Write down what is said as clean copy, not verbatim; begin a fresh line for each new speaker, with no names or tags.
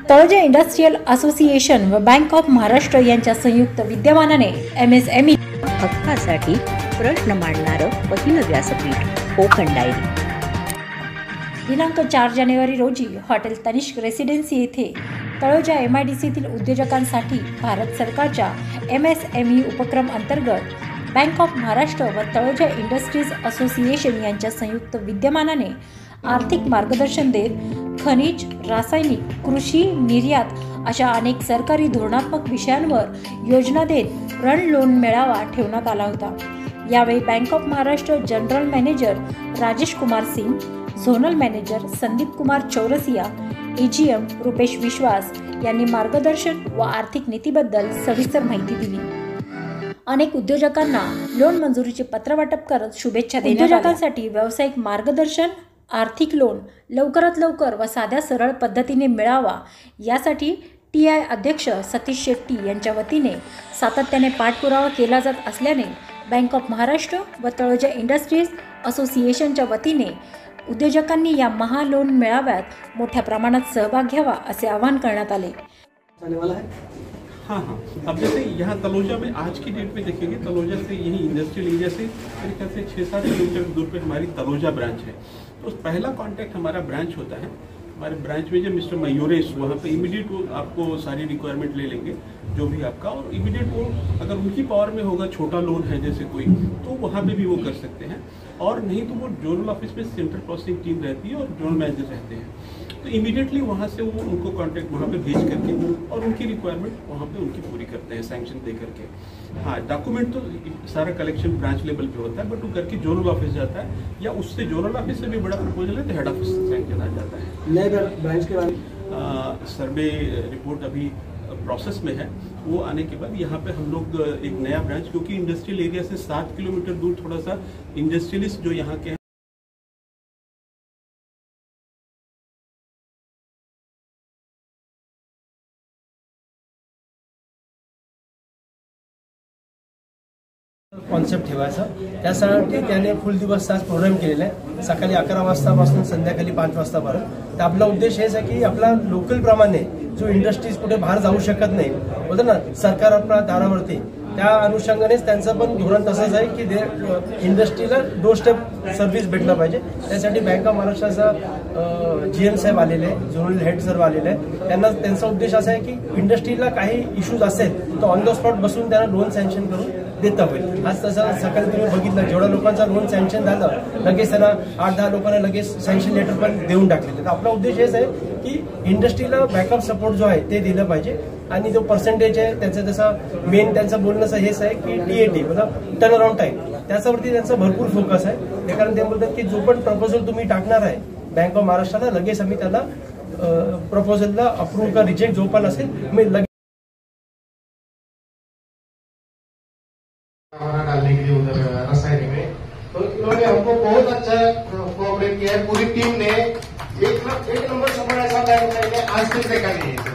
Taloja industrial association व bank of Maharashtra यांच्या संयुक्त विद्यमानाने MSME
हक्कासाठी प्रश्न मांडणारं पहिलं व्यासपीठ कोकण डायरी।
दिनांक 4 जानेवारी रोजी हॉटेल तनिष्क रेसिडेन्सी येथे तळोजा MIDCतील उद्योजकांसाठी भारत सरकारच्या MSME उपक्रम अंतर्गत बँक ऑफ महाराष्ट्र व तळोजा इंडस्ट्रीज असोसिएशन यांच्या संयुक्त विद्यमानाने आर्थिक मार्गदर्शन देत खनिज, रासायनिक, कृषी, निर्यात अशा अनेक सरकारी धोरणात्मक विषयांवर योजना देत ऋण लोन मेळावा ठेवण्यात आला होता। यावेळी Bank of Maharashtra general manager Rajesh Kumar Singh, zonal manager Sandeep Kumar Chaurasia, AGM Rupesh Vishwas यांनी मार्गदर्शन व आर्थिक नीतीबद्दल सविस्तर माहिती दिली। अनेक उद्योजकांना लोन मंजुरीचे पत्र वाटप करत शुभेच्छा देण्यात आल्या। उद्योजकांसाठी व्यावसायिक मार्गदर्शन, आर्थिक लोन लवकरात लवकर व साध्या सरळ पद्धतीने मिळावा यासाठी TI अध्यक्ष सतीश शेट्टी यांच्या वतीने सातत्याने पाठपुरावा केला जात असल्याने बँक ऑफ महाराष्ट्र व तळोजा इंडस्ट्रीज असोसिएशनच्या वतीने उद्योजकांनी या महालोन मेळाव्यात मोठ्या प्रमाणात सहभाग घ्यावा असे आवाहन करण्यात आले।
हाँ, अब जैसे यहाँ तलोजा में आज की डेट में देखेंगे, तलोजा से यही इंडस्ट्रियल एरिया से मेरे ख्याल से 6-7 किलोमीटर दूर पे हमारी तलोजा ब्रांच है। तो पहला कांटेक्ट हमारा ब्रांच होता है। हमारे ब्रांच में जो मिस्टर मयूरेश वहाँ पे इमीडिएट वो आपको सारी रिक्वायरमेंट ले लेंगे जो भी आपका, और इमीडिएट वो अगर उनकी पावर में होगा, छोटा लोन है जैसे कोई, तो वहाँ पे भी वो कर सकते हैं, और नहीं तो वो जोनल ऑफिस में सेंट्रल प्रोसेसिंग टीम रहती है और जोनल मैनेजर रहते हैं, तो इमीडिएटली वहाँ से वो उनको कांटेक्ट वहाँ पे भेज करके और उनकी रिक्वायरमेंट वहाँ पे उनकी पूरी करते हैं सैंक्शन दे करके। हाँ, डॉक्यूमेंट तो सारा कलेक्शन ब्रांच लेवल पे होता है, बट वो करके जोनल ऑफिस जाता है, या उससे जोनल ऑफिस से भी बड़ा प्रपोजल है तो हेड ऑफिस से सैंक्शन आ जाता है।
नए ब्रांच के बारे
सर्वे रिपोर्ट अभी प्रोसेस में है, वो आने के बाद यहाँ पे हम लोग एक नया ब्रांच, क्योंकि इंडस्ट्रियल एरिया से 7 किलोमीटर दूर थोड़ा सा इंडस्ट्रियलिस्ट जो यहाँ के
कॉन्सेप्ट ठेवायचा, त्यासाठी त्याने फुल दिवस आज प्रोग्राम केलेला आहे, सकाळी 11 वाजतापासून संध्याकाळी 5 वाजतापर्यंत। तर आपला उद्देश हेच आहे की आपला लोकल प्रमाणे जो इंडस्ट्रीज कुठे बाहेर जाऊ शकत नाही, बोलतो ना सरकार आपल्या दारावरती, त्या अनुषंगानेच त्यांचं पण धोरण तसंच आहे की इंडस्ट्रीला डोर स्टेप सर्व्हिस भेटलं पाहिजे। त्यासाठी बँक ऑफ महाराष्ट्राचा GM साहेब आलेले आहे, झोनल हेड सर्व आलेले आहे। त्यांचा उद्देश असा आहे की इंडस्ट्रीला काही इश्यूज असेल तर ऑन द स्पॉट बसून त्यांना लोन सँक्शन करून देता होईल। आज तसं सकाळी तुम्ही बघितलं, जेवढा लोकांचा लोन सँक्शन झालं लगेच त्यांना 8-10 लोकांना लगेच सँक्शन लेटर पण देऊन टाकलेले। तर आपला उद्देश हेच आहे की इंडस्ट्रीला बॅकअप सपोर्ट जो आहे ते दिलं पाहिजे, आणि जो पर्सेंटेज आहे त्याचं तसं मेन त्यांचं बोलणं हेच आहे की TAT मतलब टर्न अराउंड टाइम, त्याच्यावरती त्यांचा भरपूर फोकस आहे। त्या कारण ते बोलतात की जो पण प्रपोजल तुम्ही टाकणार आहे बँक ऑफ महाराष्ट्राला, लगेच आम्ही त्याला प्रपोजलला अप्रूव्ह का रिजेक्ट जो पण असेल मी लगेच
डालने के लिए उधर रसायनी में, तो इन्होंने हमको बहुत अच्छा कोऑपरेट किया है। पूरी टीम ने एक नंबर समझ ऐसा आज तक देखा नहीं है।